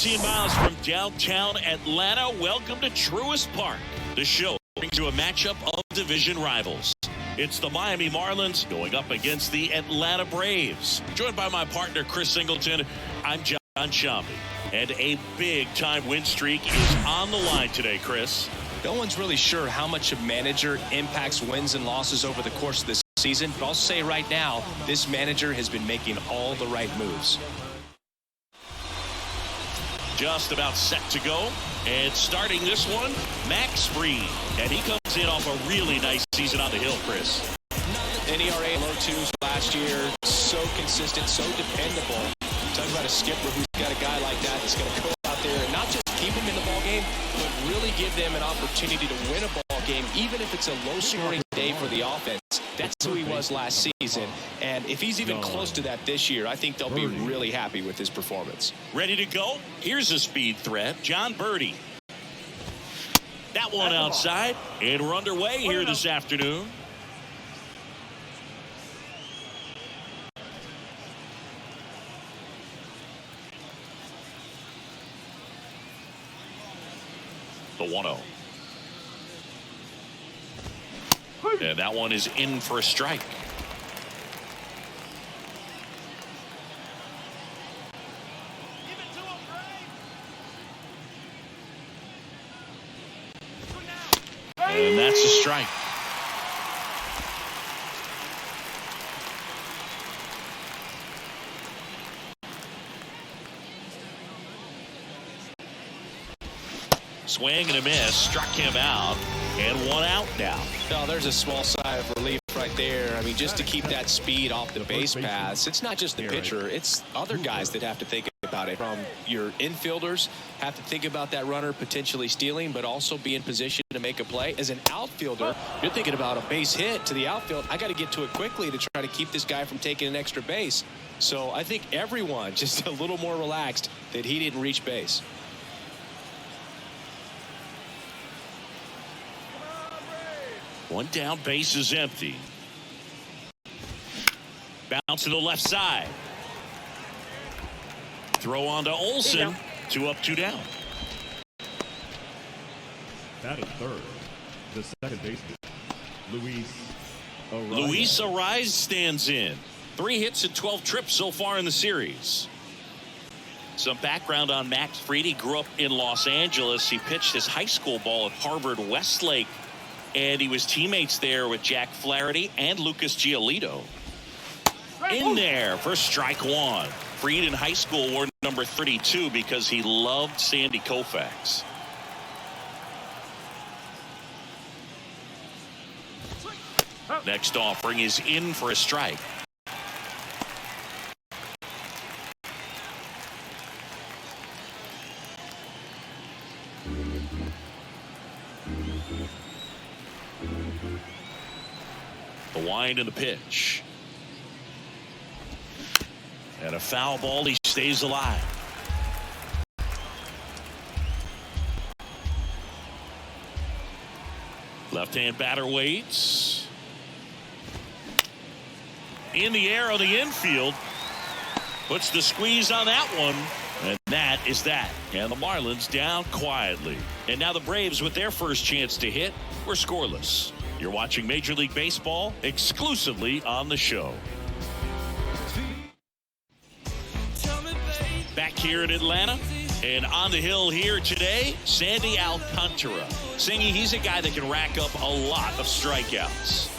15 miles from downtown Atlanta, welcome to Truist Park. The show brings you a matchup of division rivals. It's the Miami Marlins going up against the Atlanta Braves. Joined by my partner, Chris Singleton, I'm John Shambi. And a big-time win streak is on the line today, Chris. No one's really sure how much a manager impacts wins and losses over the course of this season, but I'll say right now, this manager has been making all the right moves. Just about set to go, and starting this one, Max Fried, and he comes in off a really nice season on the hill, Chris. An ERA low twos last year, so consistent, so dependable. Talk about a skipper who's got a guy like that that's going to go out there and not just keep him in the ball game, but really give them an opportunity to win a ball game, even if it's a low-scoring day for the offense. That's who he was last season, and if he's even close to that this year, I think they'll be really happy with his performance. Ready to go? Here's a speed threat, John Birdie. That one outside, and we're underway here this afternoon. The 1-0. And that one is in for a strike. And that's a strike. Swing and a miss, struck him out, and one out now. No, there's a small sigh of relief right there. I mean, just to keep that speed off the base paths, it's not just the pitcher, it's other guys that have to think about it. From your infielders have to think about that runner potentially stealing, but also be in position to make a play. As an outfielder, you're thinking about a base hit to the outfield. I got to get to it quickly to try to keep this guy from taking an extra base. So I think everyone just a little more relaxed that he didn't reach base. One down, base is empty. Bounce to the left side. Throw on to Olsen. 2 up, 2 down. That is third. The second baseman, Luis Arraez stands in. 3 hits and 12 trips so far in the series. Some background on Max Fried. He grew up in Los Angeles. He pitched his high school ball at Harvard Westlake, and he was teammates there with Jack Flaherty and Lucas Giolito. In there for strike one. Fried in high school wore number 32 because he loved Sandy Koufax. Next offering is in for a strike. The wind and the pitch. And a foul ball. He stays alive. Left-hand batter waits. In the air on the infield. Puts the squeeze on that one. And that is that. And the Marlins down quietly. And now the Braves, with their first chance to hit, were scoreless. You're watching Major League Baseball exclusively on the show. Back here in Atlanta, and on the hill here today, Sandy Alcantara. Singy, he's a guy that can rack up a lot of strikeouts.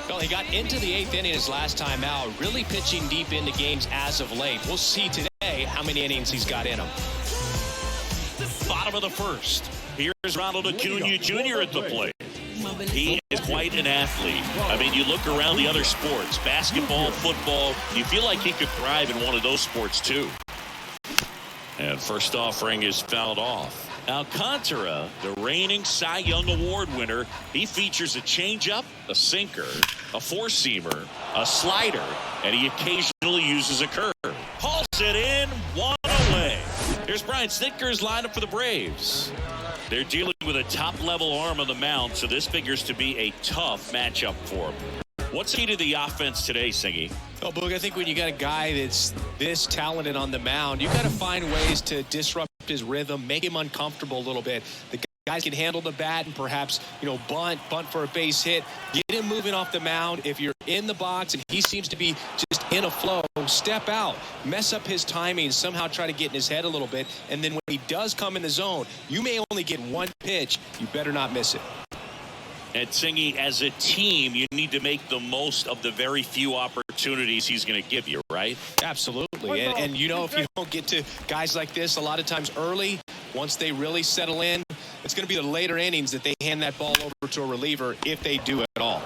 Well, he got into the 8th inning his last time out, really pitching deep into games as of late. We'll see today how many innings he's got in him. Bottom of the first. Here's Ronald Acuna Jr. at the plate. He is quite an athlete. I mean, you look around the other sports, basketball, football, you feel like he could thrive in one of those sports too. And first offering is fouled off. Alcantara, the reigning Cy Young Award winner, he features a changeup, a sinker, a four-seamer, a slider, and he occasionally uses a curve. Hauls it in, one away. Here's Brian Snitker's lineup for the Braves. They're dealing with a top-level arm on the mound, so this figures to be a tough matchup for them. What's key to the offense today, Singy? Oh, Boog, I think when you got a guy that's this talented on the mound, you got to find ways to disrupt his rhythm, make him uncomfortable a little bit. The guys can handle the bat and perhaps, bunt for a base hit. Get him moving off the mound. If you're in the box and he seems to be just in a flow, step out, mess up his timing, somehow try to get in his head a little bit. And then when he does come in the zone, you may only get one pitch. You better not miss it. And Singy, as a team, you need to make the most of the very few opportunities he's going to give you, right? Absolutely. And if you don't get to guys like this a lot of times early, once they really settle in, it's going to be the later innings that they hand that ball over to a reliever, if they do at all.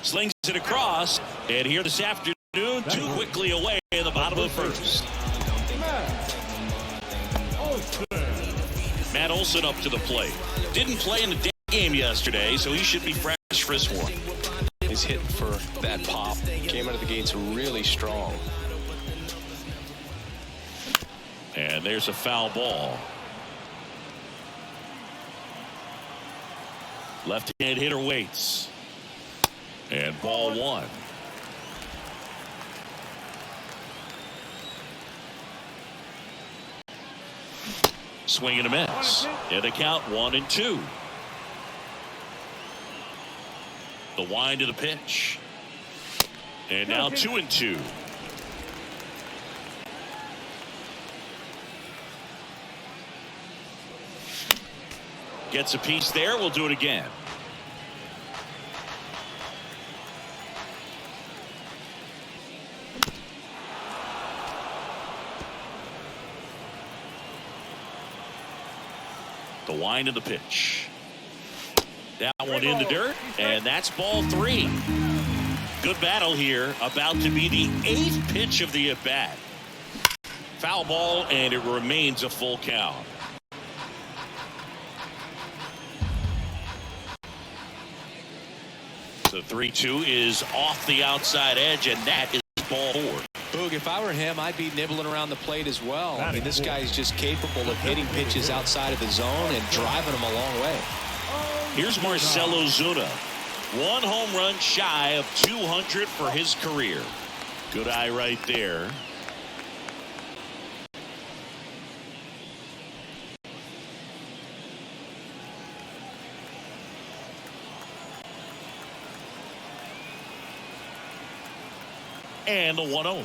Slings it across, and here this afternoon, too quickly away in the bottom of the first. Matt Olson up to the plate. Didn't play in the game yesterday, so he should be fresh for this one. He's hitting for that pop. Came out of the gates really strong. And there's a foul ball. Left-hand hitter waits. And ball one. Swing and a miss. And the count 1-2. The wind of the pitch. And now 2-2. Gets a piece there. We'll do it again. The wind of the pitch. That one in the dirt, and that's ball three. Good battle here. About to be the 8th pitch of the at-bat. Foul ball, and it remains a full count. The 3-2 is off the outside edge, and that is ball four. Boog, if I were him, I'd be nibbling around the plate as well. I mean, this guy is just capable of hitting pitches outside of the zone and driving them a long way. Here's Marcell Ozuna. 1 home run shy of 200 for his career. Good eye right there. And the 1-0.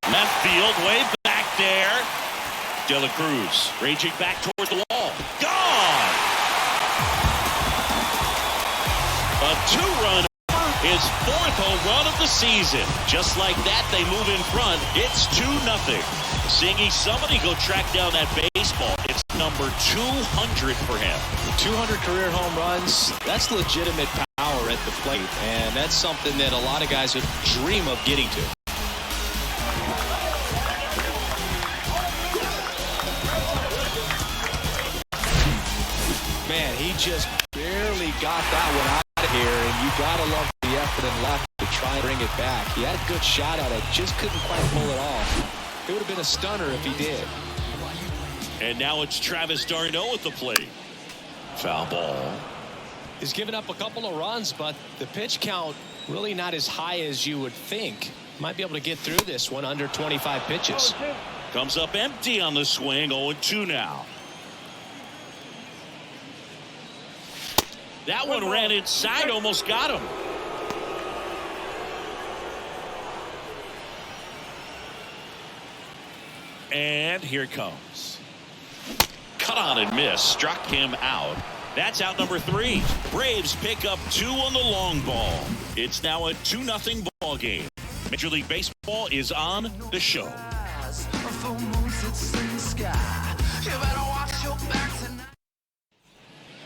Left field, way back there. De La Cruz raging back toward the wall. Gone! A 2-run, his 4th home run of the season. Just like that, they move in front. It's 2-0. Singy, somebody go track down that baseball. It's number 200 for him. 200 career home runs. That's legitimate power at the plate, and that's something that a lot of guys would dream of getting to. Man, he just barely got that one out of here, and you got to love the effort and left to try and bring it back. He had a good shot at it, just couldn't quite pull it off. It would have been a stunner if he did. And now it's Travis d'Arnaud at the plate. Foul ball. He's given up a couple of runs, but the pitch count really not as high as you would think. Might be able to get through this one under 25 pitches. Comes up empty on the swing. 0-2 now. That one ran inside, almost got him. And here it comes. Cut on and miss. Struck him out. That's out number 3. Braves pick up 2 on the long ball. It's now a 2-0 ball game. Major League Baseball is on the show.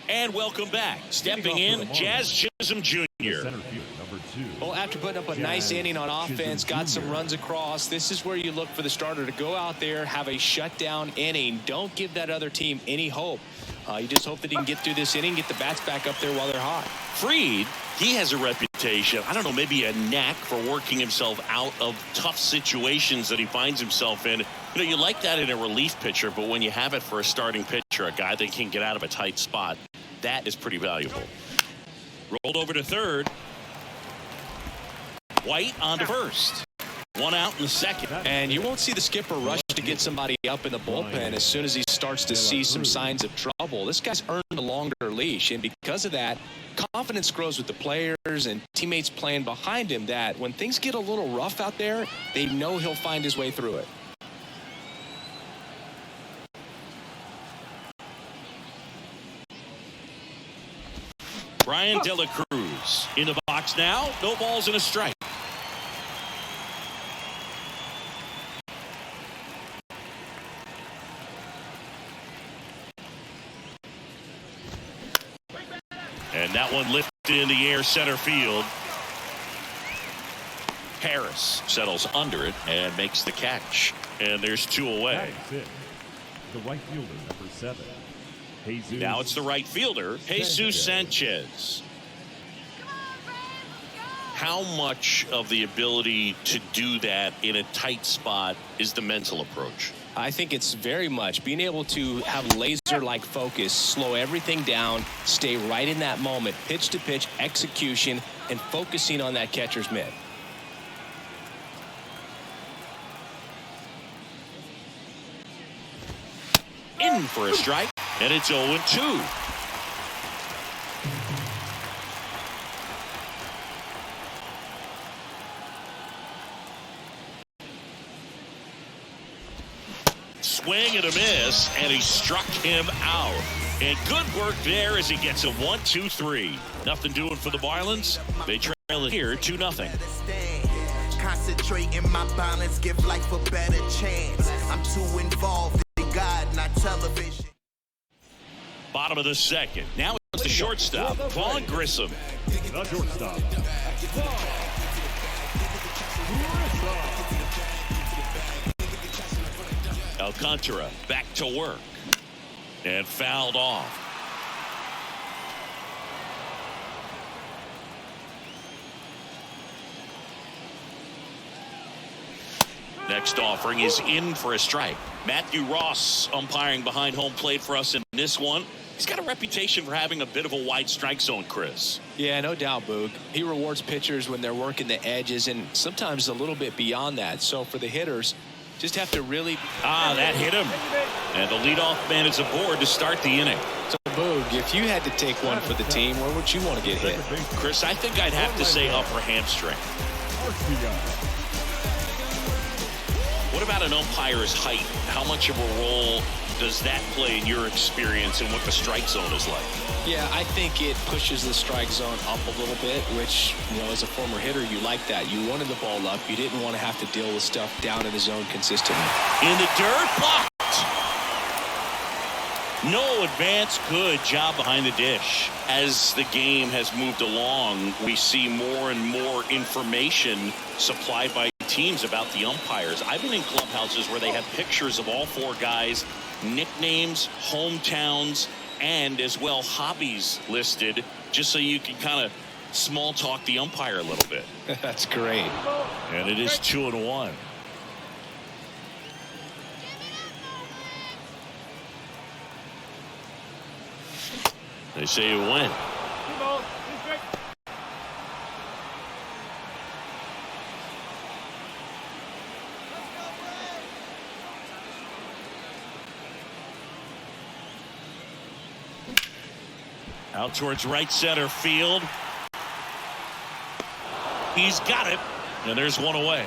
And welcome back. Stepping in, Jazz Chisholm Jr. Well, after putting up a nice inning on offense, got some runs across, this is where you look for the starter to go out there, have a shutdown inning. Don't give that other team any hope. You just hope that he can get through this inning, get the bats back up there while they're hot. Fried, he has a reputation, I don't know, maybe a knack for working himself out of tough situations that he finds himself in. You know, you like that in a relief pitcher, but when you have it for a starting pitcher, a guy that can get out of a tight spot, that is pretty valuable. Rolled over to third. White on to first. One out in the second. And you won't see the skipper rush to get somebody up in the bullpen as soon as he starts to see some signs of trouble. This guy's earned a longer leash, and because of that, confidence grows with the players and teammates playing behind him, that when things get a little rough out there, they know he'll find his way through it. Brian De La Cruz in the box now. No balls and a strike. And that one lifted in the air center field. Harris settles under it and makes the catch. And there's two away. The right fielder, number 7. Jesus. Now it's the right fielder, Jesus Sanchez. How much of the ability to do that in a tight spot is the mental approach? I think it's very much being able to have laser-like focus, slow everything down, stay right in that moment, pitch to pitch execution, and focusing on that catcher's mitt. In for a strike, and it's 0-2. Swing and a miss, and he struck him out. And good work there as he gets a 1-2-3. Nothing doing for the Marlins. They trail it here 2-0. Concentrate in my balance, give life a better chance. I'm too involved in God, not television. Bottom of the second. Now it's the shortstop, Vaughn Grissom. The shortstop. Alcantara back to work and fouled off. Next offering is in for a strike. Matthew Ross umpiring behind home plate for us in this one. He's got a reputation for having a bit of a wide strike zone, Chris. Yeah, no doubt, Boog. He rewards pitchers when they're working the edges and sometimes a little bit beyond that. So for the hitters, just have to really... that hit him. And the leadoff man is aboard to start the inning. So, Boog, if you had to take one for the team, where would you want to get hit? Chris, I think I'd have to say upper hamstring. What about an umpire's height? How much of a role does that play in your experience and what the strike zone is like? Yeah, I think it pushes the strike zone up a little bit, which, you know, as a former hitter, you like that. You wanted the ball up. You didn't want to have to deal with stuff down in the zone consistently. In the dirt, blocked. No advance. Good job behind the dish. As the game has moved along, we see more and more information supplied by teams about the umpires. I've been in clubhouses where they have pictures of all four guys, nicknames, hometowns, and as well hobbies listed, just so you can kind of small talk the umpire a little bit. That's great. And it is 2-1. They say you win. Out towards right center field. He's got it. And there's one away.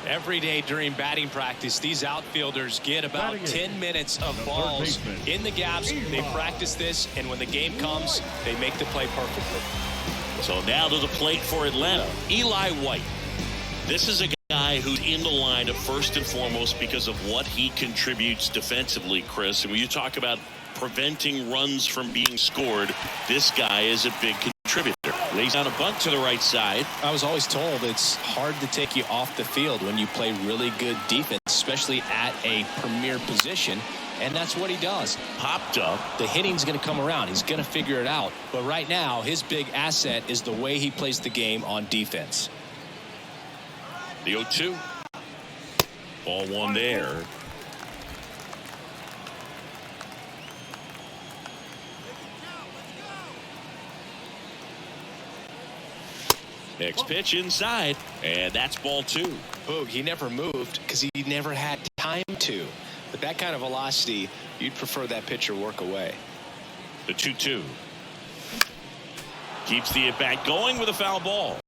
Every day during batting practice, these outfielders get about 10 minutes of balls in the gaps. They practice this, and when the game comes, they make the play perfectly. So now to the plate for Atlanta, Eli White. This is a guy who's in the lineup first and foremost because of what he contributes defensively, Chris. And when you talk about preventing runs from being scored, this guy is a big contributor. Lays down a bunt to the right side. I was always told it's hard to take you off the field when you play really good defense, especially at a premier position, and that's what he does. Popped up. The hitting's going to come around. He's going to figure it out. But right now, his big asset is the way he plays the game on defense. The 0-2. Ball one there. Next pitch inside, and that's ball 2. Boog, he never moved because he never had time to. But that kind of velocity, you'd prefer that pitcher work away. The 2-2. Keeps the at-bat going with a foul ball.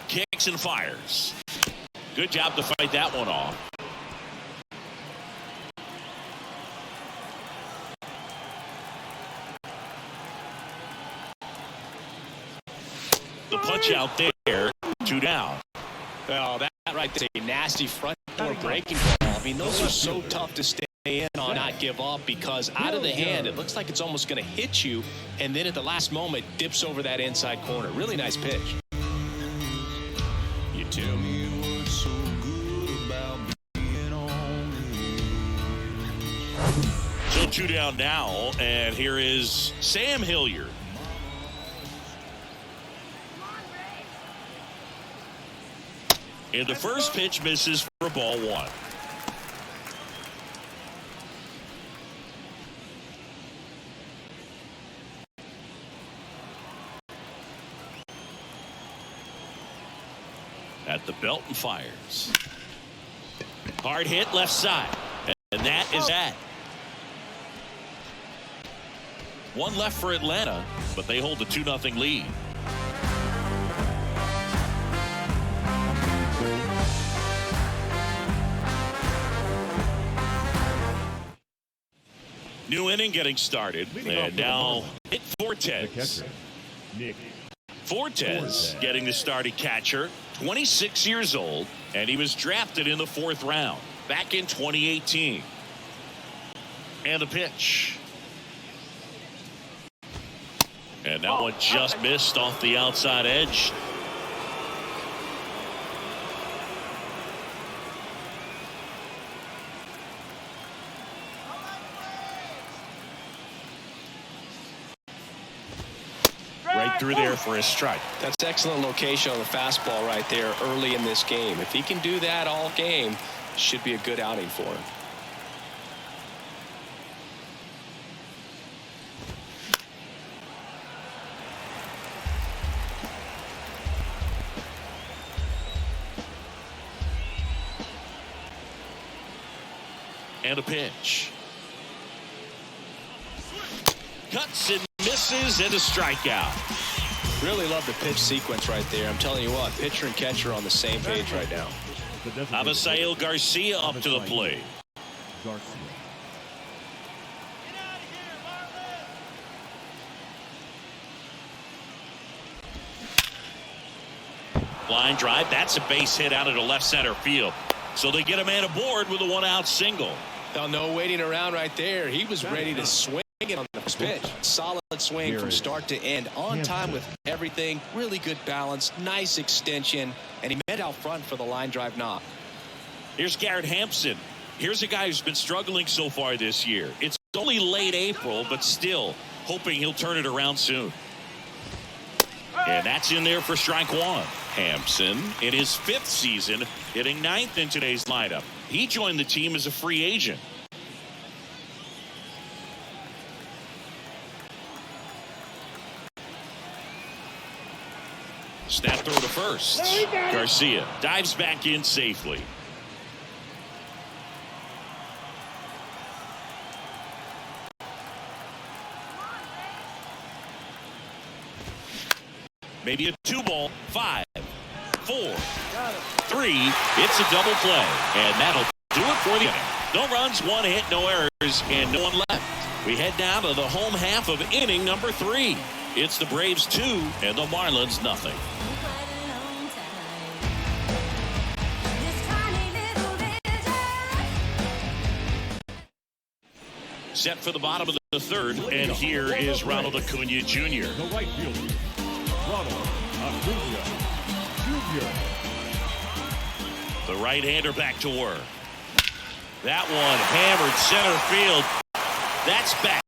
Kicks and fires. Good job to fight that one off. The punch out there, 2 down. Well, that right there, a nasty front door breaking ball. I mean, those are so tough to stay in on, not give up, because out of the hand, it looks like it's almost going to hit you, and then at the last moment, dips over that inside corner. Really nice pitch. You tell me what's so good about being on it. So 2 down now, and here is Sam Hilliard. And the first pitch misses for ball 1. At the belt and fires. Hard hit left side. And that is that. 1 left for Atlanta, but they hold the 2-0 lead. New inning getting started, and now Nick Fortes. Fortes getting the start at catcher, 26 years old, and he was drafted in the 4th round back in 2018. And the pitch. And that one just missed off the outside edge. Right through there for a strike. That's excellent location on the fastball right there early in this game. If he can do that all game, should be a good outing for him. And a pitch. Cuts and misses and a strikeout. Really love the pitch sequence right there. I'm telling you what, pitcher and catcher are on the same page right now. Abisail Garcia up to the plate. Line drive. That's a base hit out of the left center field. So they get a man aboard with a 1-out single. No waiting around right there. He was ready to swing it on the pitch. Solid swing from start to end. On time with everything. Really good balance. Nice extension. And he met out front for the line drive knock. Here's Garrett Hampson. Here's a guy who's been struggling so far this year. It's only late April, but still hoping he'll turn it around soon. And that's in there for strike 1. Hampson in his 5th season, hitting 9th in today's lineup. He joined the team as a free agent. Snap throw to first. Garcia dives back in safely. Maybe a 2-ball, 5, 4, 3. It's a double play, and that'll do it for the inning. No runs, 1 hit, no errors, and no one left. We head down to the home half of inning number 3. It's the Braves 2 and the Marlins nothing. Set for the bottom of the 3rd, and here is Ronald Acuna Jr. The right fielder, Ronald Acuna Jr. The right-hander back to work. That one hammered center field. That's back.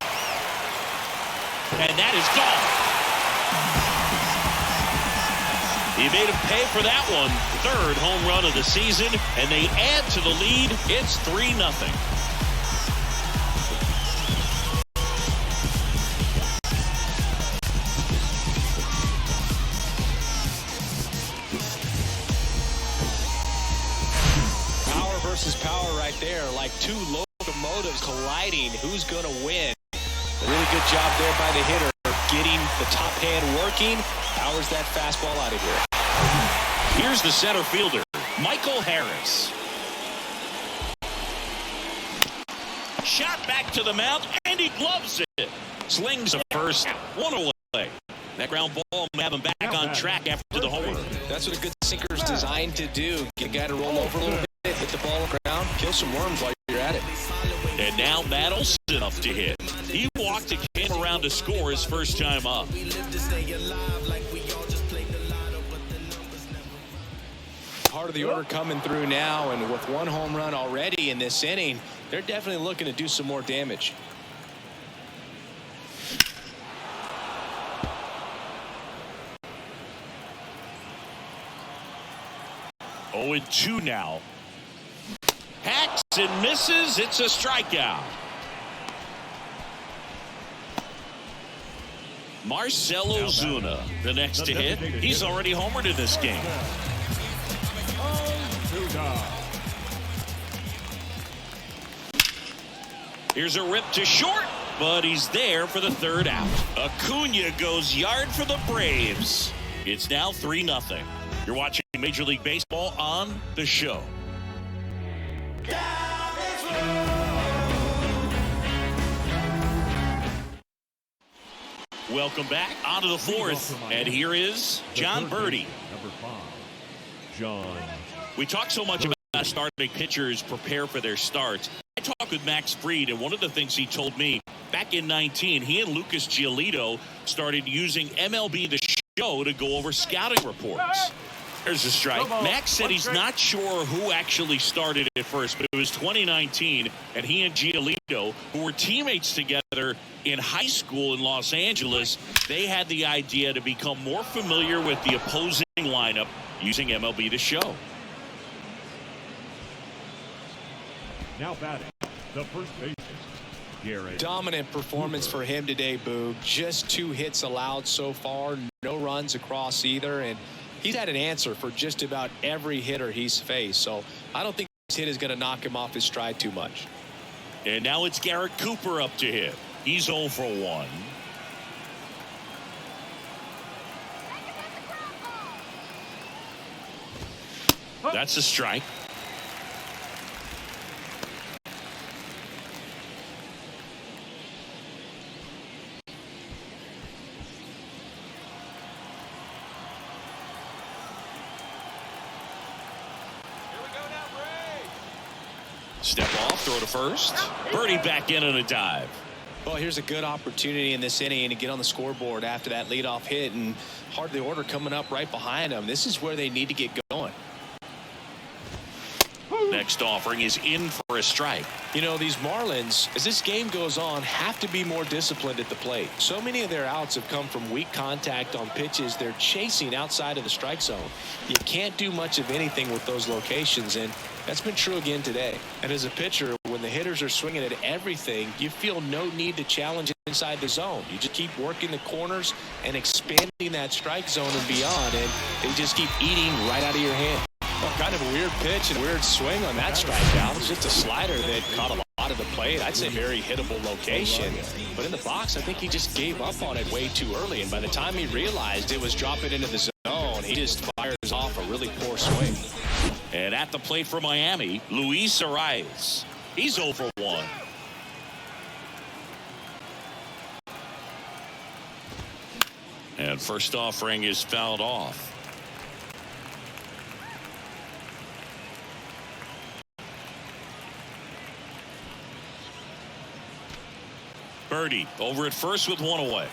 And that is gone. He made him pay for that one. 3rd home run of the season, and they add to the lead. It's 3-0. versus power right there, like two locomotives colliding. Who's going to win? A really good job there by the hitter, getting the top hand working. Powers that fastball out of here. Here's the center fielder, Michael Harris. Shot back to the mound, and he gloves it. Slings a first, one away. That ground ball may have him back on track after the homer. That's what a good sinker's designed to do. Get a guy to roll over a little bit, hit the ball on the ground, kill some worms while you're at it. And now Matt Olson up to hit. He walked and came around to score his first time up. Part of the order coming through now, and with one home run already in this inning, they're definitely looking to do some more damage. Oh, and 2 now. Hacks and misses. It's a strikeout. Marcell Ozuna, the next to hit. He's already homered in this game. Here's a rip to short, but he's there for the third out. Acuna goes yard for the Braves. It's now 3-0. You're watching Major League Baseball on The Show. Welcome back onto the fourth, and here is John Birdie. Number 5, John. We talk so much about starting pitchers prepare for their starts. I talked with Max Fried, and one of the things he told me back in 19, he and Lucas Giolito started using MLB The Show to go over scouting reports. There's a strike. Max said he's not sure who actually started it first, but it was 2019, and he and Giolito, who were teammates together in high school in Los Angeles, they had the idea to become more familiar with the opposing lineup using MLB The Show. Now batting, the first baseman, Garrett. Dominant performance for him today, Boog. Just 2 hits allowed so far, no runs across either, and he's had an answer for just about every hitter he's faced. So I don't think this hit is going to knock him off his stride too much. And now it's Garrett Cooper up to hit. He's 0 for 1. That's a strike. Step off, throw to first. Birdie back in on a dive. Well, here's a good opportunity in this inning to get on the scoreboard after that leadoff hit, and hard the order coming up right behind them. This is where they need to get going. Next offering is in for a strike. You know, these Marlins, as this game goes on, have to be more disciplined at the plate. So many of their outs have come from weak contact on pitches they're chasing outside of the strike zone. You can't do much of anything with those locations, and that's been true again today. And as a pitcher, when the hitters are swinging at everything, you feel no need to challenge inside the zone. You just keep working the corners and expanding that strike zone and beyond, and they just keep eating right out of your hand. Well, kind of a weird pitch and weird swing on that strikeout. It's just a slider that caught a lot of the plate. I'd say very hittable location. But in the box, I think he just gave up on it way too early. And by the time he realized it was dropping into the zone, he just fires off a really poor swing. And at the plate for Miami, Luis Arias. He's 0 for 1. And first offering is fouled off. Birdie over at first with 1 away.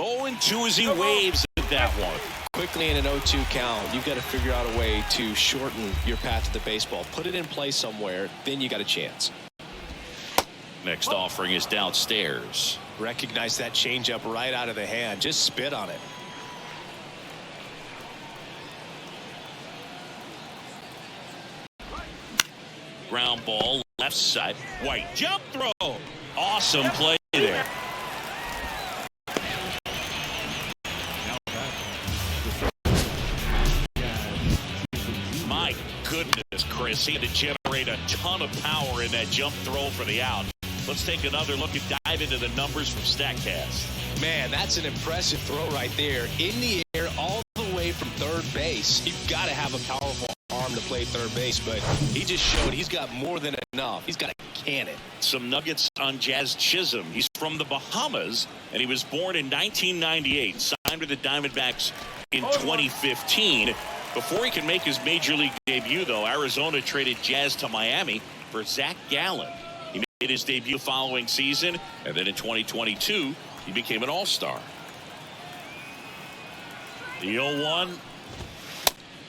Oh, and 2 as he waves at that one. Quickly in an 0-2 count, you've got to figure out a way to shorten your path to the baseball. Put it in play somewhere, then you got a chance. Next offering is downstairs. Recognize that changeup right out of the hand. Just spit on it. Ground ball left side. White jump throw. Awesome play there. He had to generate a ton of power in that jump throw for the out. Let's take another look and dive into the numbers from StatCast. Man, that's an impressive throw right there. In the air, all the way from third base. You've got to have a powerful arm to play third base, but he just showed he's got more than enough. He's got a cannon. Some nuggets on Jazz Chisholm. He's from the Bahamas, and he was born in 1998. Signed with the Diamondbacks in 2015. Before he could make his major league debut, though, Arizona traded Jazz to Miami for Zach Gallen. He made his debut following season, and then in 2022, he became an all-star. The 0-1.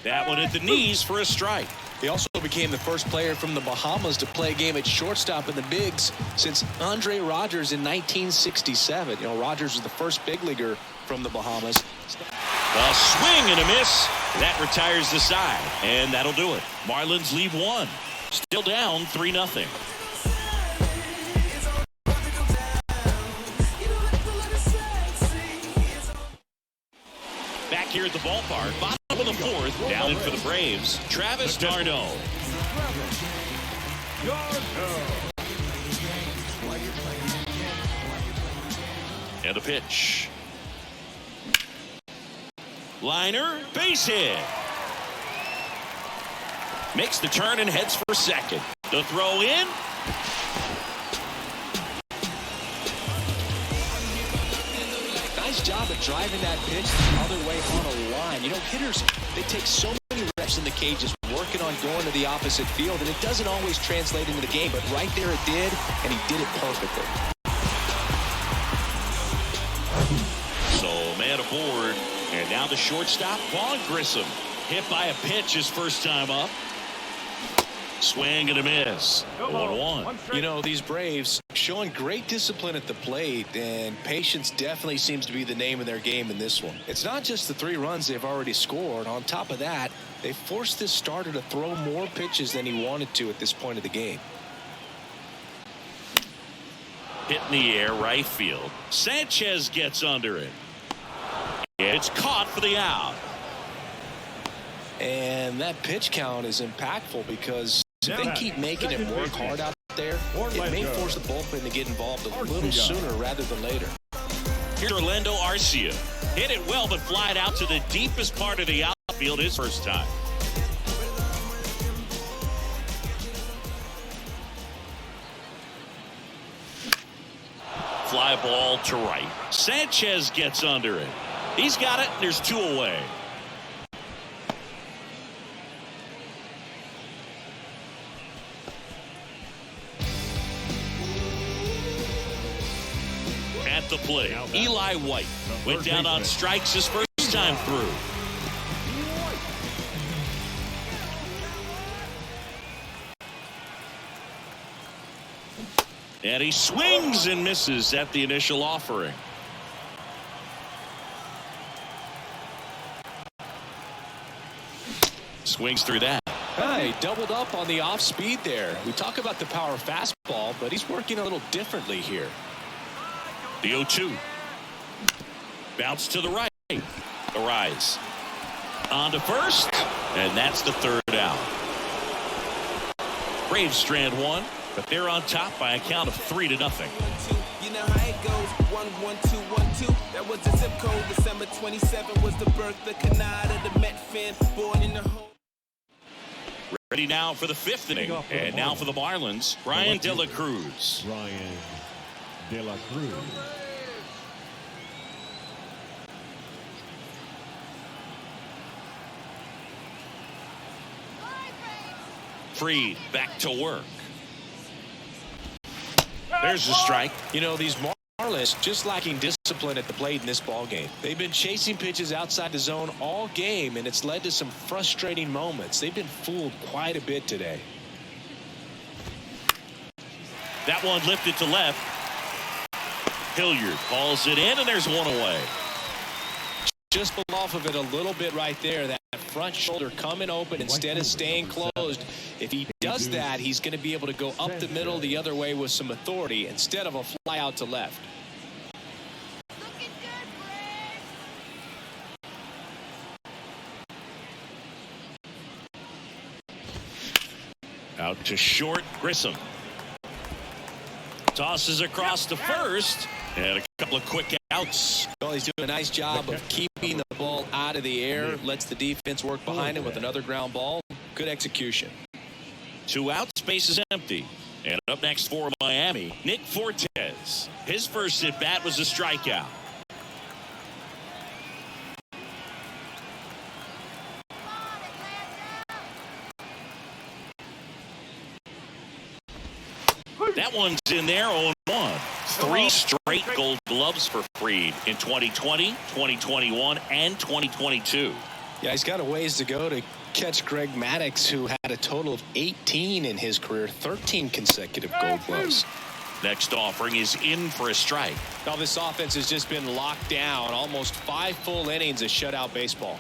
That one at the knees for a strike. He also became the first player from the Bahamas to play a game at shortstop in the bigs since Andre Rogers in 1967. You know, Rogers was the first big leaguer from the Bahamas. A swing and a miss. That retires the side, and that'll do it. Marlins leave one. Still down 3-0. Back here at the ballpark, bottom of the fourth, down in for the Braves, Travis d'Arnaud. And the pitch. Liner, base hit. Makes the turn and heads for second. The throw in. Nice job of driving that pitch the other way on a line. You know, hitters, they take so many reps in the cages working on going to the opposite field, and it doesn't always translate into the game, but right there it did, and he did it perfectly. So, man aboard. And now the shortstop, Vaughn Grissom. Hit by a pitch his first time up. Swing and a miss. 1-1. You know, these Braves showing great discipline at the plate, and patience definitely seems to be the name of their game in this one. It's not just the 3 runs they've already scored. On top of that, they forced this starter to throw more pitches than he wanted to at this point of the game. Hit in the air, right field. Sanchez gets under it. It's caught for the out. And that pitch count is impactful because if they keep making it work hard out there, it may force the bullpen to get involved a little sooner rather than later. Here's Orlando Arcia. Hit it well, but flied out to the deepest part of the outfield his first time. Fly ball to right. Sanchez gets under it. He's got it, and there's 2 away. At the plate, Eli White went down on strikes his first time through. And he swings and misses at the initial offering. Swings through that. Hey, doubled up on the off speed there. We talk about the power fastball, but he's working a little differently here. The 0-2. Bounce to the right. The rise. On to first. And that's the third out. Braves strand 1, but they're on top by a count of 3-0. You know how it goes. 1-1-2-1-2. That was the zip code. December 27 was the birth, the canard of the Met fan. Born in the home. Ready now for the 5th inning. And now for the Marlins, Brian De La Cruz. Brian De La Cruz. Freed back to work. There's a strike. You know, these Marlins just lacking discipline at the plate in this ball game. They've been chasing pitches outside the zone all game, and it's led to some frustrating moments. They've been fooled quite a bit today. That one lifted to left. Hilliard calls it in, and there's 1 away. Just pull off of it a little bit right there. That front shoulder coming open instead of staying closed. If he does that, he's going to be able to go up the middle the other way with some authority instead of a fly out to left. Out to short, Grissom. Tosses across to first, and a couple of quick outs. Well, he's doing a nice job of keeping the ball out of the air. Lets the defense work behind him with another ground ball. Good execution. 2 outs, space is empty. And up next for Miami, Nick Fortes. His first at bat was a strikeout. That one's in there, 0-1. 3 straight gold gloves for Fried in 2020, 2021, and 2022. Yeah, he's got a ways to go to catch Greg Maddux, who had a total of 18 in his career, 13 consecutive gold gloves. Next offering is in for a strike. Now this offense has just been locked down. Almost 5 full innings of shutout baseball.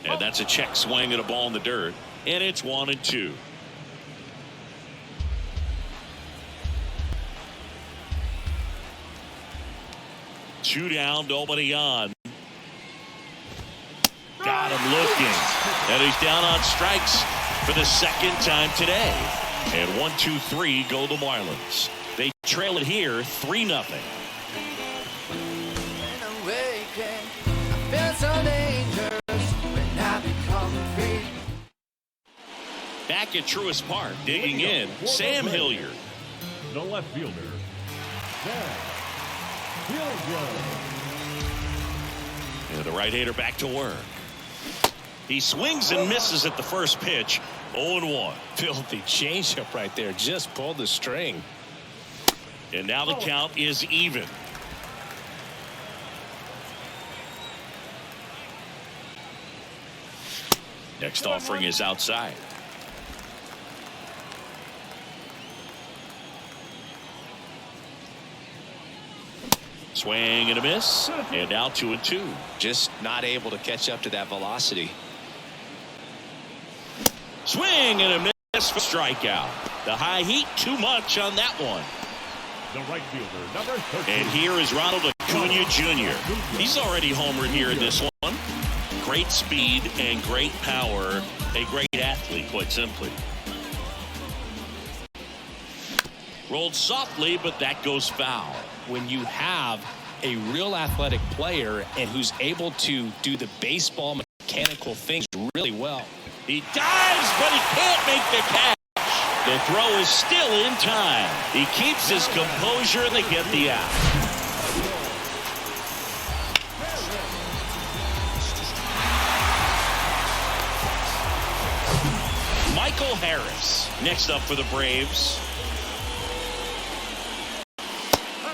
And that's a check swing and a ball in the dirt. And it's 1-2. Two down, nobody on. Got him looking. And he's down on strikes for the second time today. And 1-2-3 go the Marlins. They trail it here 3-0. Back at Truist Park, digging in, Sam Hilliard. The left fielder, Sam Hilliard. And the right-hander back to work. He swings and misses at the first pitch, 0-1. Filthy changeup right there. Just pulled the string. And now the count is even. Next offering is outside. Swing and a miss, and now 2-2. Just not able to catch up to that velocity. Swing and a miss for strikeout. The high heat, too much on that one. The right fielder, number 13. And here is Ronald Acuna Jr. He's already homered here in this one. Great speed and great power. A great athlete, quite simply. Rolled softly, but that goes foul. When you have a real athletic player and who's able to do the baseball mechanical things really well. He dives, but he can't make the catch. The throw is still in time. He keeps his composure, and they get the out. Michael Harris next up for the Braves.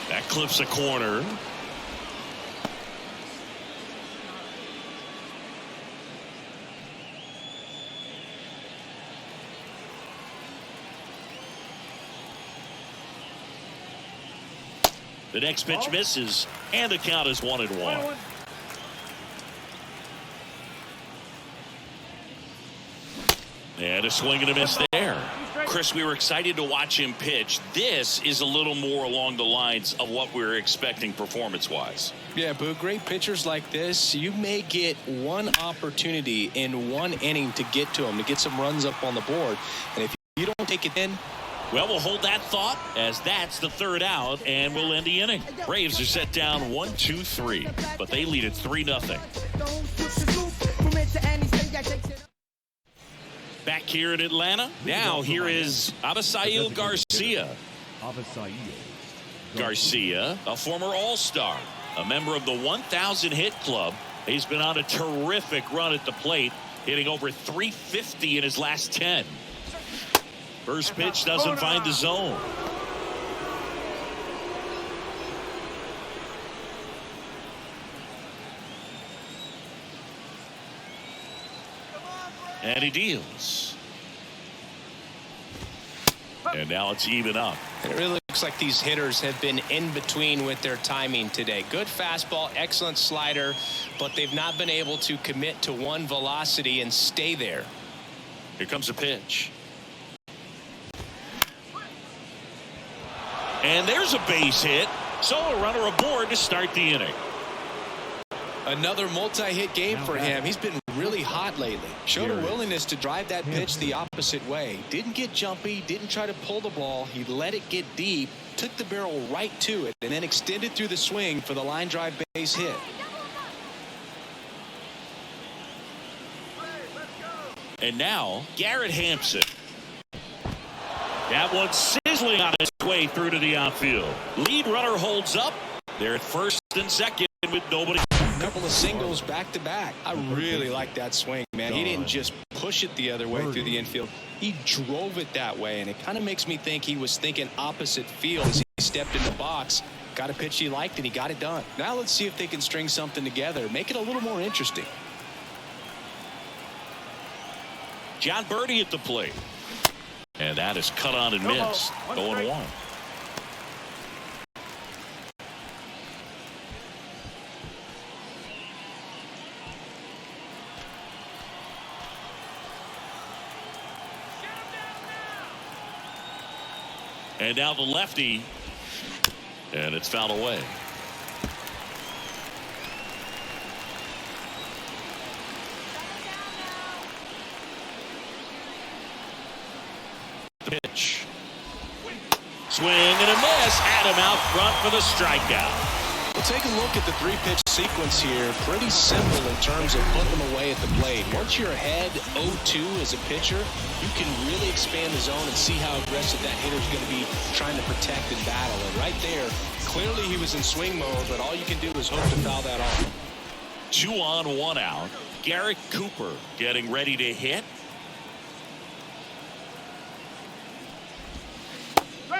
That clips a corner. The next pitch misses, and the count is 1-1. And a swing and a miss there. Chris, we were excited to watch him pitch. This is a little more along the lines of what we were expecting performance-wise. Yeah, Boo, great pitchers like this, you may get one opportunity in one inning to get to them, to get some runs up on the board. And if you don't take it in, well, we'll hold that thought as that's the third out, and we'll end the inning. Braves are set down 1-2-3, but they lead at 3-0. Back here in Atlanta, now here is Avisail Garcia. Garcia, a former All-Star, a member of the 1,000 hit club. He's been on a terrific run at the plate, hitting over 350 in his last 10. First pitch doesn't find the zone. And he deals. And now it's even up. it really looks like these hitters have been in between with their timing today. Good fastball, excellent slider, but they've not been able to commit to one velocity and stay there. Here comes a pitch. And there's a base hit. So a runner aboard to start the inning. Another multi-hit game for him. He's been really hot lately. Showed a willingness to drive that pitch the opposite way. Didn't get jumpy, didn't try to pull the ball. He let it get deep, took the barrel right to it, and then extended through the swing for the line drive base hit. And now, Garrett Hampson. That one sizzling on its way through to the outfield. Lead runner holds up. They're at first and second with nobody. A couple of singles back to back. I really like that swing, man. He didn't just push it the other way through the infield. He drove it that way, and it kind of makes me think he was thinking opposite field as he stepped in the box. Got a pitch he liked, and he got it done. Now let's see if they can string something together, make it a little more interesting. John Birdie at the plate. And that is cut on and missed. 0-1. And now the lefty. And it's fouled away. The pitch. Swing and a miss. Adam out front for the strikeout. We'll take a look at the three-pitch sequence here. Pretty simple in terms of putting them away at the plate. Once you're ahead 0-2 as a pitcher, you can really expand the zone and see how aggressive that hitter is going to be trying to protect and battle. And right there, clearly he was in swing mode, but all you can do is hope to foul that off. 2 on, 1 out. Garrett Cooper getting ready to hit.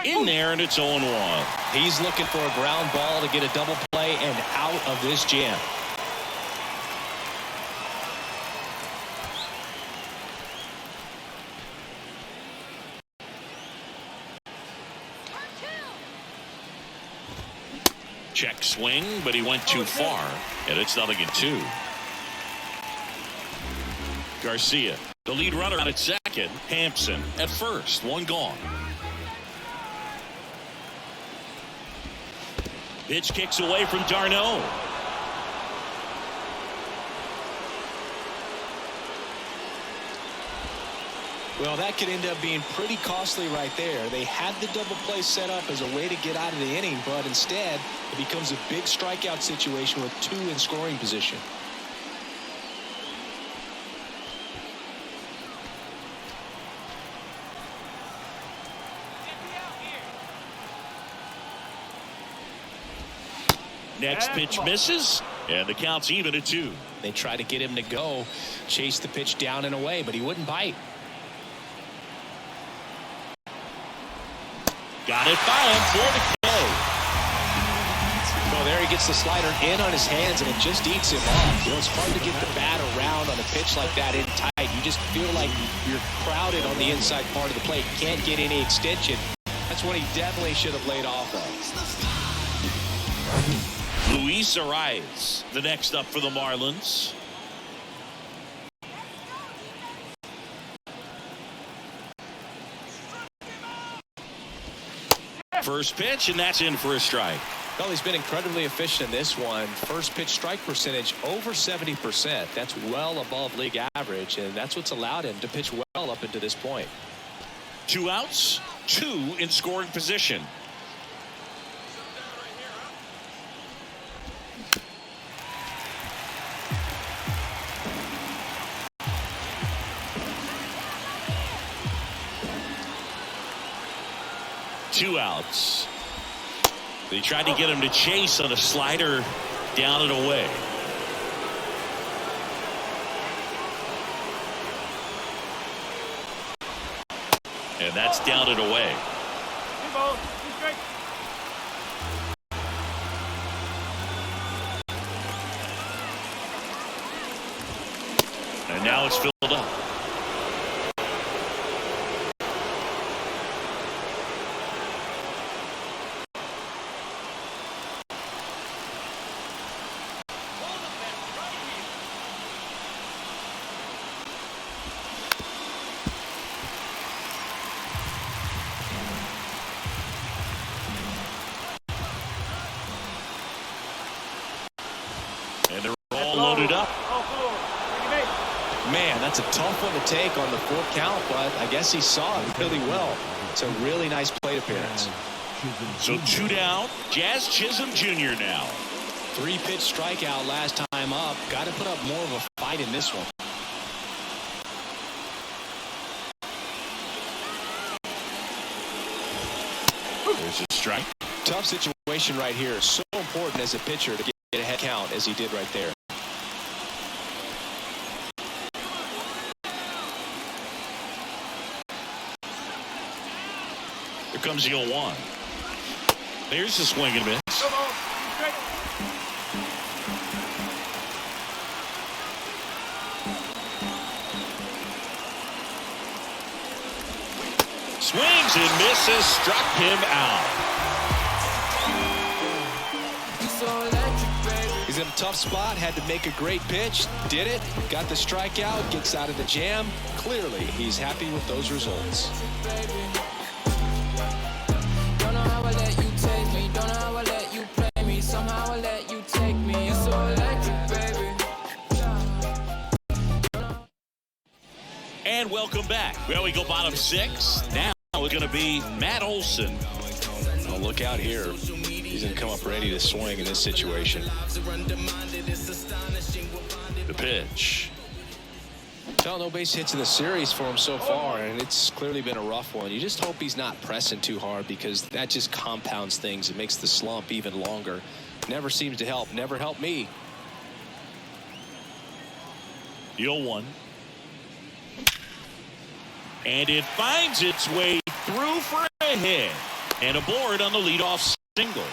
In there, and it's 0-1. He's looking for a ground ball to get a double play and out of this jam. Check swing, but he went too far, and it's 0-2. Garcia, the lead runner on at second. Hampson at first, 1 gone. Pitch kicks away from Darno. Well, that could end up being pretty costly right there. They had the double play set up as a way to get out of the inning, but instead it becomes a big strikeout situation with 2 in scoring position. Next pitch misses, and the count's even at 2. They tried to get him to go, chase the pitch down and away, but he wouldn't bite. Got it by him for the K. Well, there he gets the slider in on his hands, and it just eats him off. You know, it's hard to get the bat around on a pitch like that in tight. You just feel like you're crowded on the inside part of the plate. Can't get any extension. That's what he definitely should have laid off of. Luis Arias, the next up for the Marlins. First pitch, and that's in for a strike. Well, he's been incredibly efficient in this one. First pitch strike percentage over 70%. That's well above league average, and that's what's allowed him to pitch well up into this point. 2 outs, 2 in scoring position. Two outs. They tried to get him to chase on a slider down and away. And that's down and away. And now it's filled up. it up. Man, that's a tough one to take on the full count, but I guess he saw it really well. It's a really nice plate appearance. So 2 down. Jazz Chisholm Jr. now. 3-pitch strikeout last time up. Got to put up more of a fight in this one. There's a strike. Tough situation right here. So important as a pitcher to get a head count as he did right there. Here comes the 0-1. There's the swing and miss. Swings and misses, struck him out. He's in a tough spot, had to make a great pitch, did it, got the strikeout, gets out of the jam. Clearly, he's happy with those results. Don't know how I let you take me, don't know how I let you play me, somehow I let you take me. You're so electric, baby. And welcome back. Well, we go bottom 6. Now it's going to be Matt Olson. Oh, look out here. He's going to come up ready to swing in this situation. The pitch. Well, no base hits in the series for him so far, and it's clearly been a rough one. You just hope he's not pressing too hard because that just compounds things. It makes the slump even longer. Never seems to help. Never helped me. The 0-1. And it finds its way through for a hit. And aboard on the leadoff single.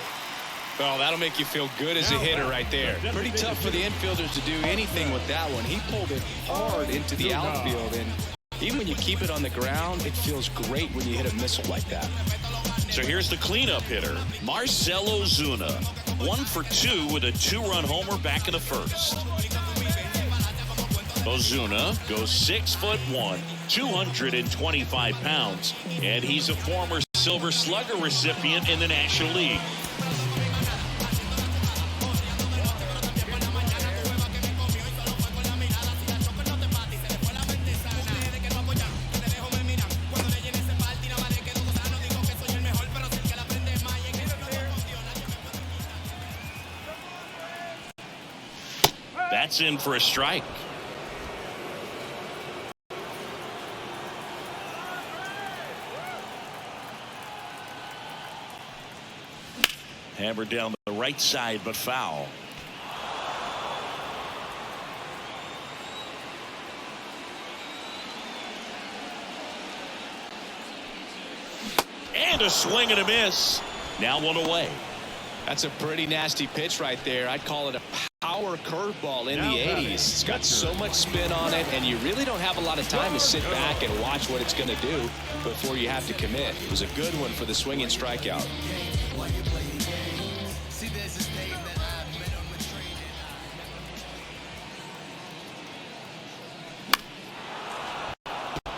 Well, that'll make you feel good as a hitter right there. Pretty tough for the infielders to do anything with that one. He pulled it hard into the outfield, and even when you keep it on the ground, it feels great when you hit a missile like that. So here's the cleanup hitter, Marcell Ozuna. 1 for 2 with a 2-run homer back in the first. Ozuna goes 6'1", 225 pounds, and he's a former Silver Slugger recipient in the National League. That's in for a strike. Hammered down the right side, but foul. And a swing and a miss. Now 1 away. That's a pretty nasty pitch right there. I'd call it a power curveball in the 80s. It's got so much spin on it, and you really don't have a lot of time to sit back and watch what it's going to do before you have to commit. It was a good one for the swinging strikeout.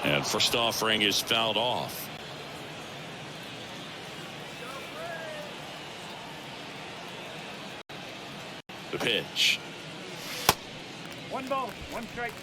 And first offering is fouled off. The pitch. 1 ball, 1 strike.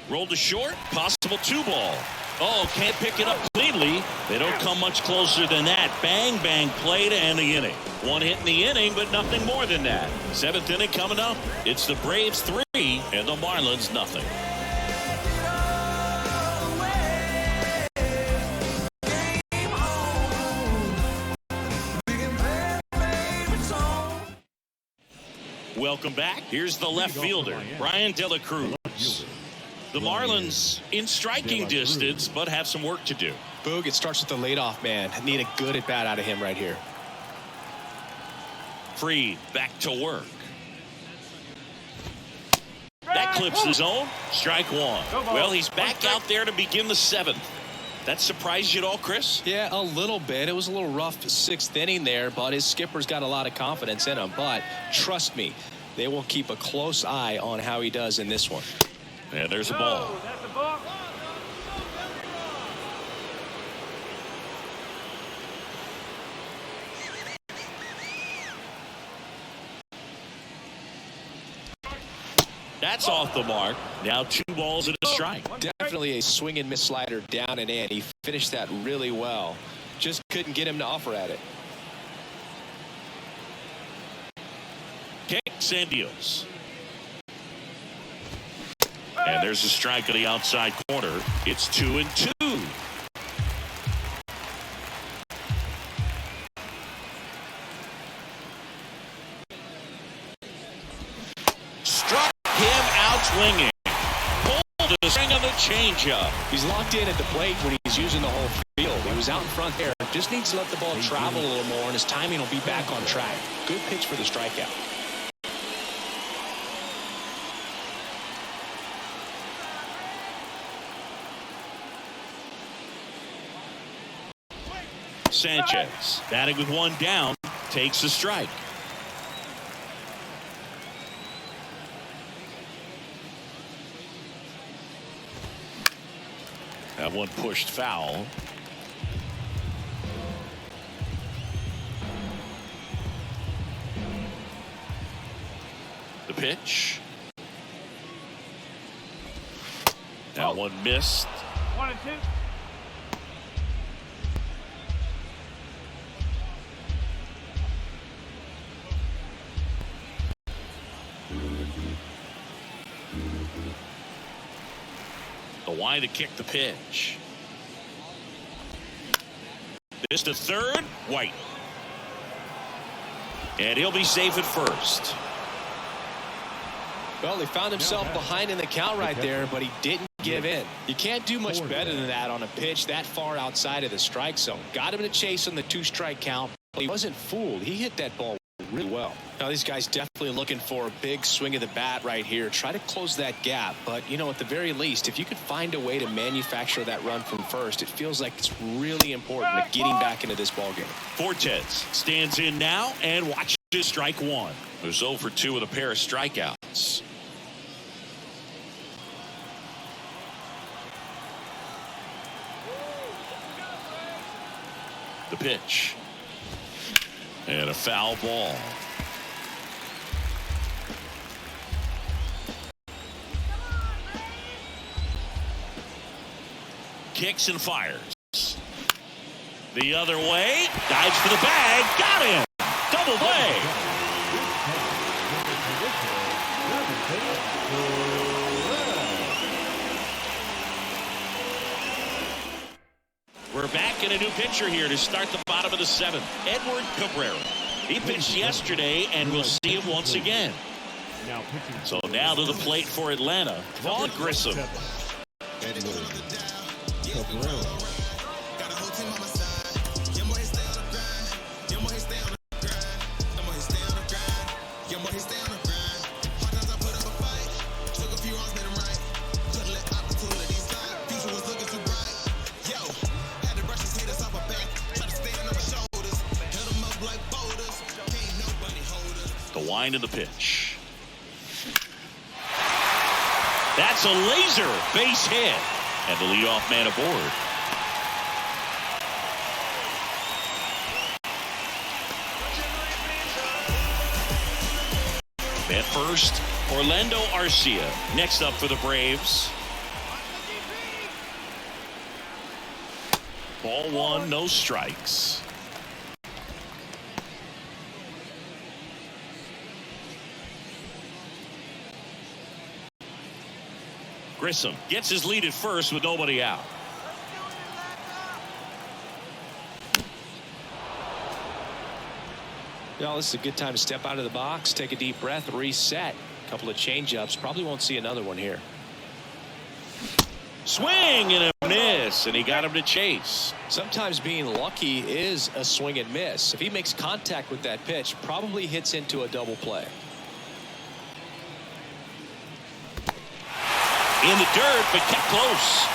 Rolled to short. Possible 2-ball. Oh, can't pick it up cleanly. They don't come much closer than that. Bang, bang play to end the inning. 1 hit in the inning, but nothing more than that. 7th inning coming up. It's the Braves 3 and the Marlins nothing. Welcome back. Here's the left fielder, Brian De La Cruz. The Marlins in striking distance, but have some work to do. Boog, it starts with the leadoff man. Need a good at bat out of him right here. Freed back to work. That clips the zone. Strike 1. Well, he's back out there to begin the 7th. That surprised you at all, Chris? Yeah, a little bit. It was a little rough 6th inning there, but his skipper's got a lot of confidence in him. But trust me, they will keep a close eye on how he does in this one. And there's a ball. That's off the mark. Now 2 balls and a strike. Definitely a swing and miss slider down and in. He finished that really well. Just couldn't get him to offer at it. Kicks and deals. And there's a strike on the outside corner. It's 2-2. Struck him out swinging. Pulled the string on the changeup. He's locked in at the plate when he's using the whole field. He was out in front there. Just needs to let the ball travel a little more, and his timing will be back on track. Good pitch for the strikeout. Sanchez batting with 1 down, takes a strike. That one pushed foul. The pitch. That one missed. 1-2. The wide to kick the pitch. This to third, White. And he'll be safe at first. Well, he found himself behind in the count right there, but he didn't give in. You can't do much better than that on a pitch that far outside of the strike zone. Got him in a chase on the 2-strike count, but he wasn't fooled. He hit that ball really well. Now these guys definitely looking for a big swing of the bat right here. Try to close that gap, but you know, at the very least, if you could find a way to manufacture that run from first, it feels like it's really important to getting back into this ball game. Fortes stands in now and watches strike 1. Who's 0 for 2 with a pair of strikeouts. The pitch. And a foul ball. Kicks and fires. The other way. Dives for the bag. Got him. Double play. We're back in a new pitcher here to start the bottom of the 7th. Edward Cabrera. He pitched yesterday, and we'll see him once again. So now to the plate for Atlanta, Vaughn Grissom. The wind of the pitch. That's a laser base hit. And the leadoff man aboard. At first, Orlando Arcia. Next up for the Braves. Ball 1, no strikes. Grissom gets his lead at first with nobody out. Well, this is a good time to step out of the box, take a deep breath, reset. A couple of changeups. Probably won't see another one here. Swing and a miss, and he got him to chase. Sometimes being lucky is a swing and miss. If he makes contact with that pitch, probably hits into a double play. In the dirt, but kept close.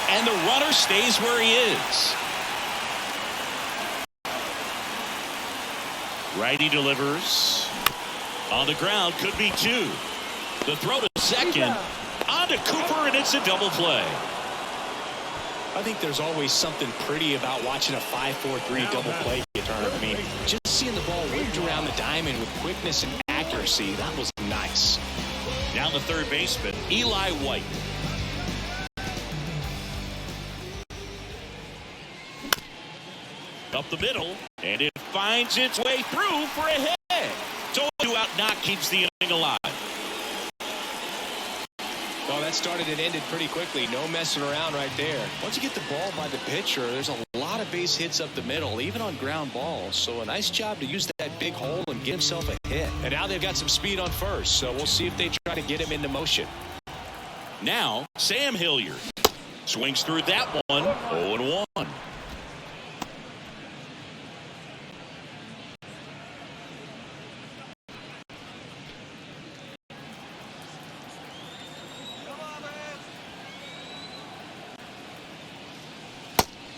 And the runner stays where he is. Righty delivers. On the ground, could be 2. The throw to second. On to Cooper, and it's a double play. I think there's always something pretty about watching a 5-4-3 double play. I mean, just seeing the ball whipped around the diamond with quickness and accuracy, that was nice. Down the third baseman, Eli White. Up the middle, and it finds its way through for a hit. So 2 out knock keeps the inning alive. Well, that started and ended pretty quickly. No messing around right there. Once you get the ball by the pitcher, there's a lot of base hits up the middle, even on ground balls. So a nice job to use that big hole and get himself a hit. And now they've got some speed on first, so we'll see if they try to get him into motion. Now, Sam Hilliard swings through that one, 0-1.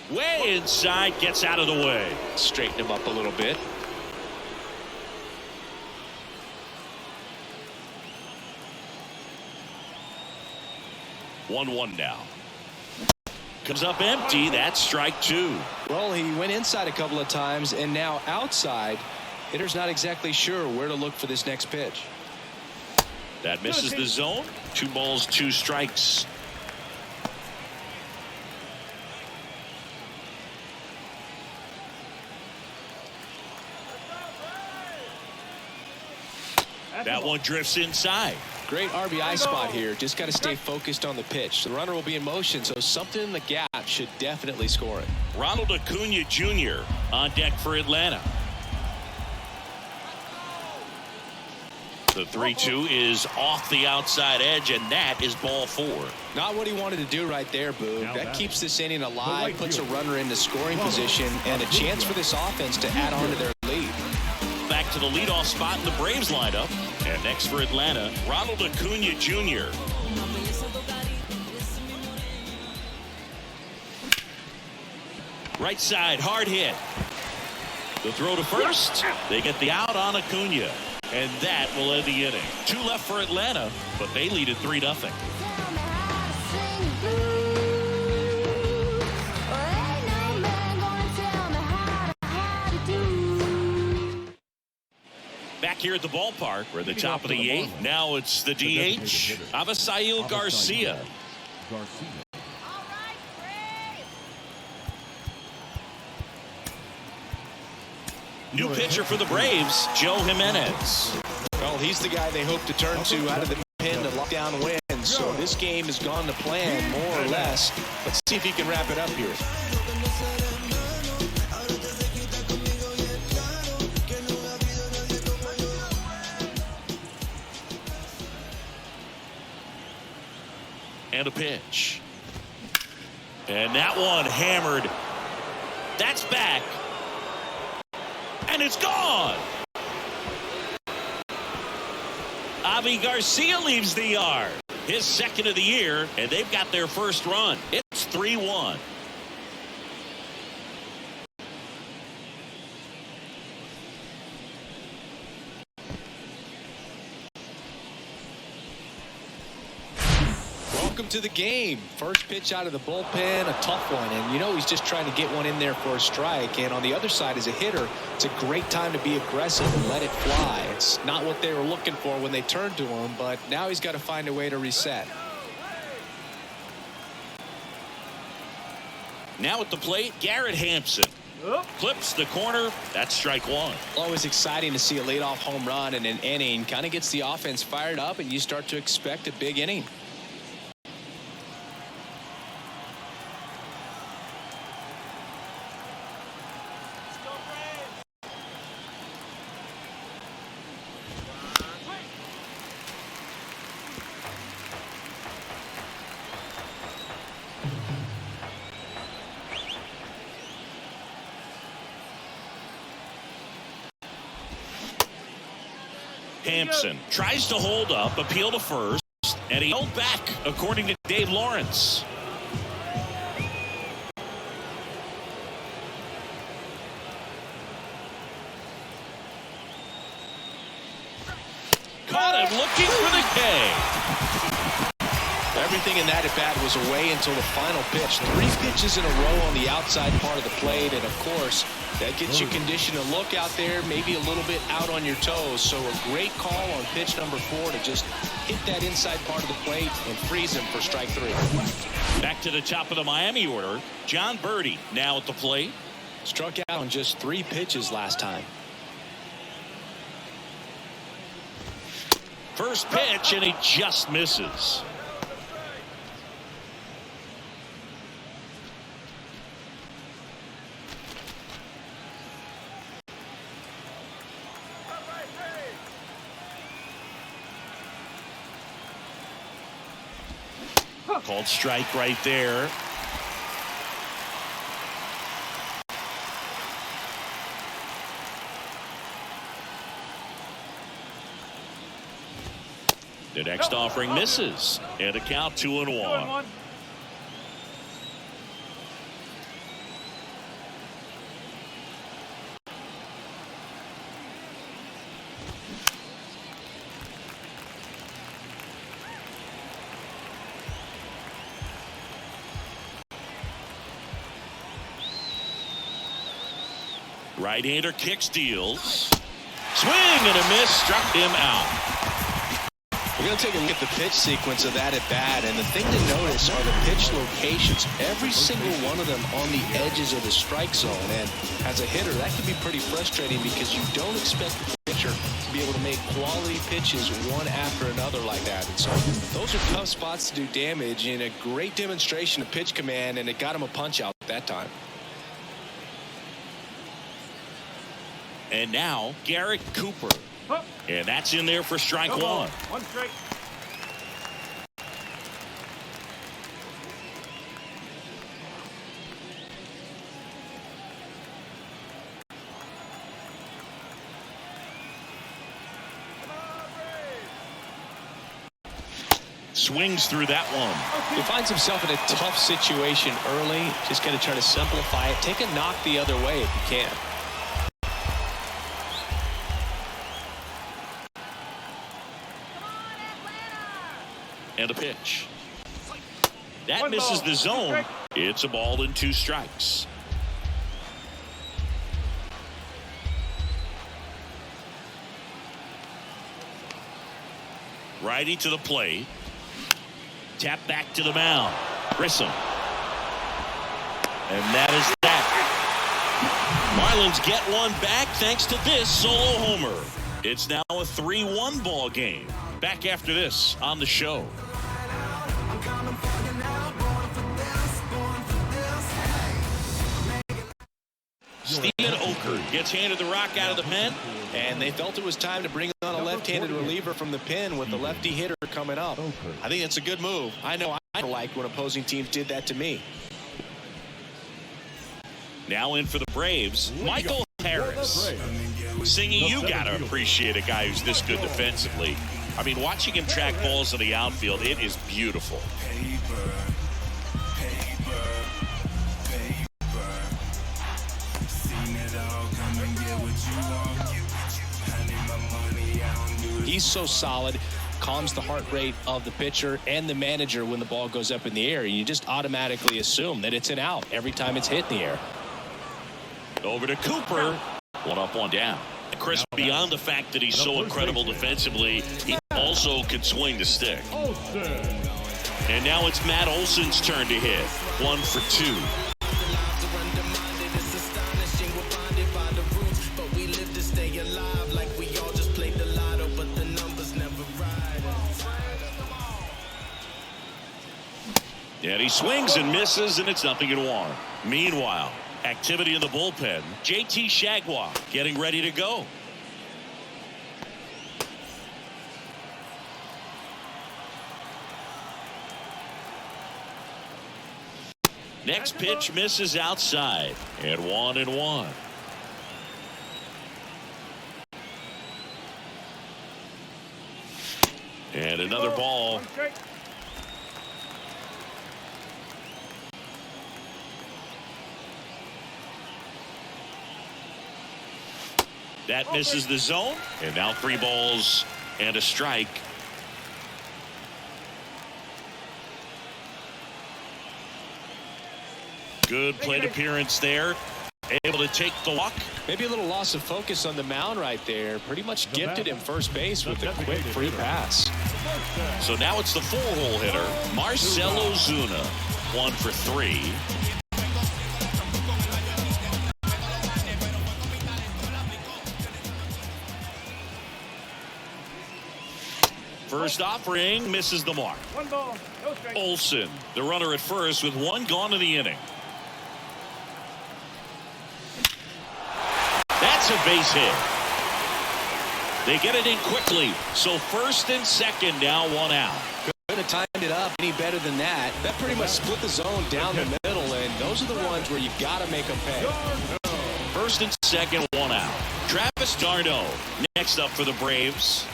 Way inside, gets out of the way. Straighten him up a little bit. One now. Comes up empty. That's strike 2. Well, he went inside a couple of times, and now outside. Hitter's not exactly sure where to look for this next pitch. That misses the zone. 2 balls, 2 strikes. That one drifts inside. Great RBI spot here. Just got to stay focused on the pitch. The runner will be in motion, so something in the gap should definitely score it. Ronald Acuna Jr. on deck for Atlanta. The 3-2 is off the outside edge, and that is ball 4. Not what he wanted to do right there, Boo. That keeps this inning alive, puts a runner into scoring position, and a chance for this offense to add on to their lead. Back to the leadoff spot in the Braves lineup. And next for Atlanta, Ronald Acuna Jr. Right side, hard hit. The throw to first. They get the out on Acuna. And that will end the inning. 2 left for Atlanta, but they lead at 3-0. Back here at the ballpark, we're at the top of the 8th. Now it's the DH, Avisail Garcia. New pitcher for the Braves, Joe Jimenez. Well, he's the guy they hope to turn to out of the pen to lock down wins. So this game has gone to plan, more or less. Let's see if he can wrap it up here. And a pitch. And that one hammered. That's back. And it's gone. Avi Garcia leaves the yard. His second of the year, and they've got their first run. It's 3-1. Welcome to the game. First pitch out of the bullpen, a tough one, and you know he's just trying to get one in there for a strike. And on the other side, as a hitter, it's a great time to be aggressive and let it fly. It's not what they were looking for when they turned to him, but now he's got to find a way to reset. Now at the plate, Garrett Hampson clips the corner. That's strike 1. Always exciting to see a leadoff home run in an inning. Kind of gets the offense fired up, and you start to expect a big inning. Hampson tries to hold up, appeal to first, and he held back, according to Dave Lawrence. Caught him looking for the K. Everything in that at bat was away until the final pitch. 3 pitches in a row on the outside part of the plate, and of course That gets you conditioned to look out there, maybe a little bit out on your toes. So a great call on pitch number 4 to just hit that inside part of the plate and freeze him for strike 3. Back to the top of the Miami order. John Birdie now at the plate. Struck out on just 3 pitches last time. First pitch, and he just misses. Called strike right there. The next offering misses, and a count 2-1. Right-hander kicks, deals. Swing and a miss, struck him out. We're going to take a look at the pitch sequence of that at bat, and the thing to notice are the pitch locations. Every single one of them on the edges of the strike zone, and as a hitter, that can be pretty frustrating because you don't expect the pitcher to be able to make quality pitches one after another like that. And so those are tough spots to do damage, and a great demonstration of pitch command, and it got him a punch out that time. And now Garrett Cooper. And that's in there for strike 1. One strike. Swings through that one. He finds himself in a tough situation early. Just got to try to simplify it. Take a knock the other way if you can. And a pitch. That misses the zone. It's a ball and 2 strikes. Righty to the plate. Tap back to the mound. Grissom. And that is that. Marlins get one back thanks to this solo homer. It's now a 3-1 ball game. Back after this on the show. Steven Oker gets handed the rock out of the pen. And they felt it was time to bring on a left-handed reliever from the pen with the lefty hitter coming up. I think it's a good move. I know I liked when opposing teams did that to me. Now in for the Braves, Michael Harris. Singing, you got to appreciate a guy who's this good defensively. I mean, watching him track balls in the outfield, it is beautiful. He's so solid, calms the heart rate of the pitcher and the manager when the ball goes up in the air. You just automatically assume that it's an out every time it's hit in the air. Over to Cooper. 1 up, 1 down. Chris, beyond the fact that he's so incredible defensively, he also can swing the stick. And now it's Matt Olson's turn to hit. 1 for 2. And he swings and misses, and it's 0-1. Meanwhile, activity in the bullpen. JT Shagwa getting ready to go. Next pitch misses outside, and 1-1. And another ball. That misses the zone. And now 3 balls and a strike. Good plate appearance there. able to take the walk. Maybe a little loss of focus on the mound right there. Pretty much gifted him first base with a quick free pass. So now it's the 4-hole hitter, Marcell Ozuna, 1 for 3. First offering misses the mark. 1 ball, no strike. Olsen, the runner at first with 1 gone in the inning. That's a base hit. They get it in quickly. So first and second now, 1 out. Couldn't have timed it up any better than that. That pretty much split the zone down the middle, and those are the ones where you've got to make them pay. First and second, 1 out. Travis d'Arnaud next up for the Braves.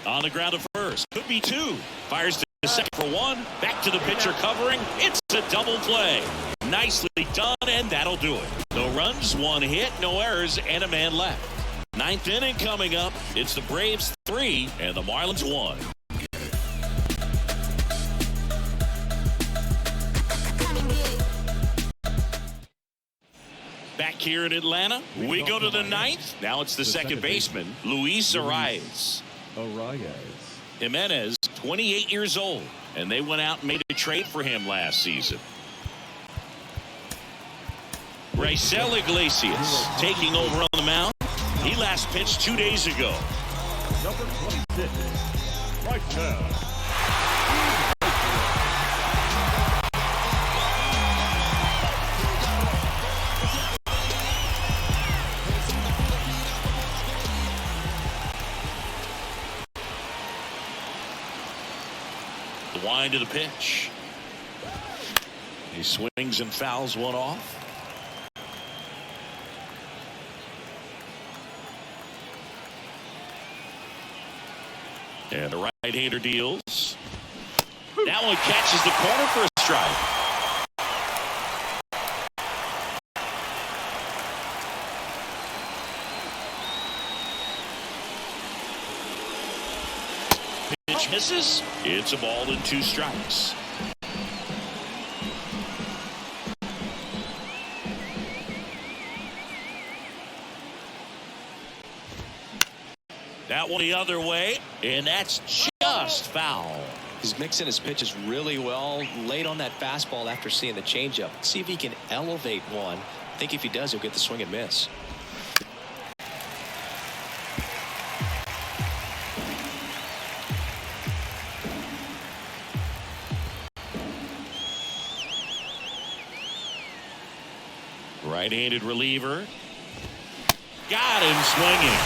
On the ground at first. Could be 2. Fires to second for 1. Back to the pitcher covering. It's a double play. Nicely done, and that'll do it. No runs, 1 hit, no errors, and a man left. 9th inning coming up. It's the Braves 3 and the Marlins 1. Back here in Atlanta, we go to the 9th. Now it's the second baseman, Luis Arias. Jimenez, 28 years old, and they went out and made a trade for him last season. Raisel Iglesias taking over on the mound. He last pitched 2 days ago. Number 26, Raisel. The wind of the pitch. He swings and fouls 1 off. And the right-hander deals. That one catches the corner for a strike. Pitch misses. It's a ball and 2 strikes. That one the other way, and that's just foul. He's mixing his pitches really well late on that fastball after seeing the changeup. See if he can elevate one. I think if he does, he'll get the swing and miss. Right-handed reliever. Got him swinging.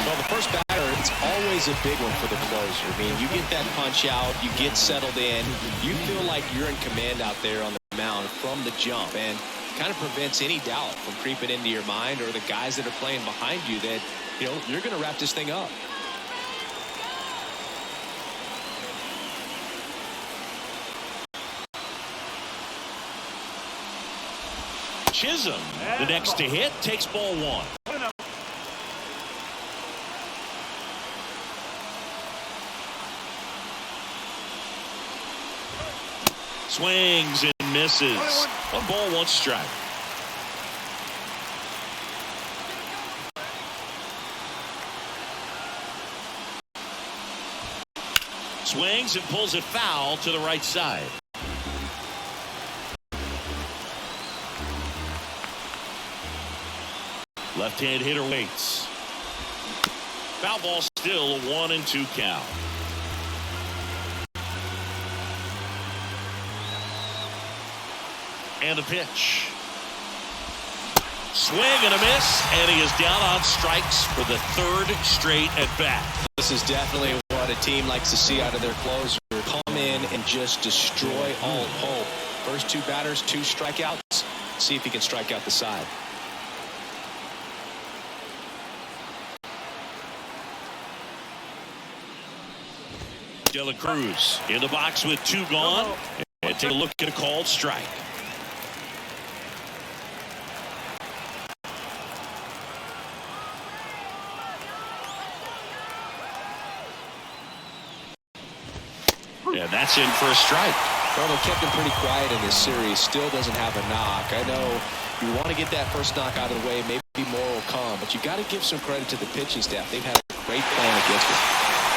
Well, the first batter, it's always a big one for the closer. I mean, you get that punch out, you get settled in, you feel like you're in command out there on the mound from the jump, and kind of prevents any doubt from creeping into your mind or the guys that are playing behind you that, you know, you're going to wrap this thing up. Chisholm, the next to hit, takes ball 1. Swings and misses. 1 ball, 1 strike. Swings and pulls it foul to the right side. Left-hand hitter waits. Foul ball, still a 1-2 count. And the pitch. Swing and a miss, and he is down on strikes for the 3rd straight at bat. This is definitely what a team likes to see out of their closer. Come in and just destroy all hope. First 2 batters, 2 strikeouts. See if he can strike out the side. De La Cruz in the box with 2 gone. And take a look at a called strike. And that's in for a strike. Well, they kept him pretty quiet in this series. Still doesn't have a knock. I know you want to get that first knock out of the way. Maybe more will come. But you got to give some credit to the pitching staff. They've had a great plan against him.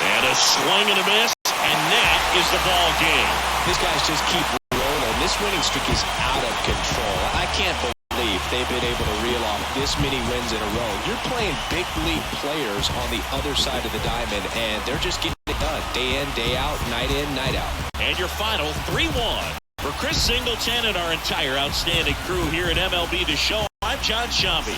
And a swing and a miss. And that is the ball game. These guys just keep rolling. This winning streak is out of control. I can't believe they've been able to reel off this many wins in a row. You're playing big league players on the other side of the diamond, and they're just getting it done day in, day out, night in, night out. And your final 3-1. For Chris Singleton and our entire outstanding crew here at MLB The Show, I'm John Shambi.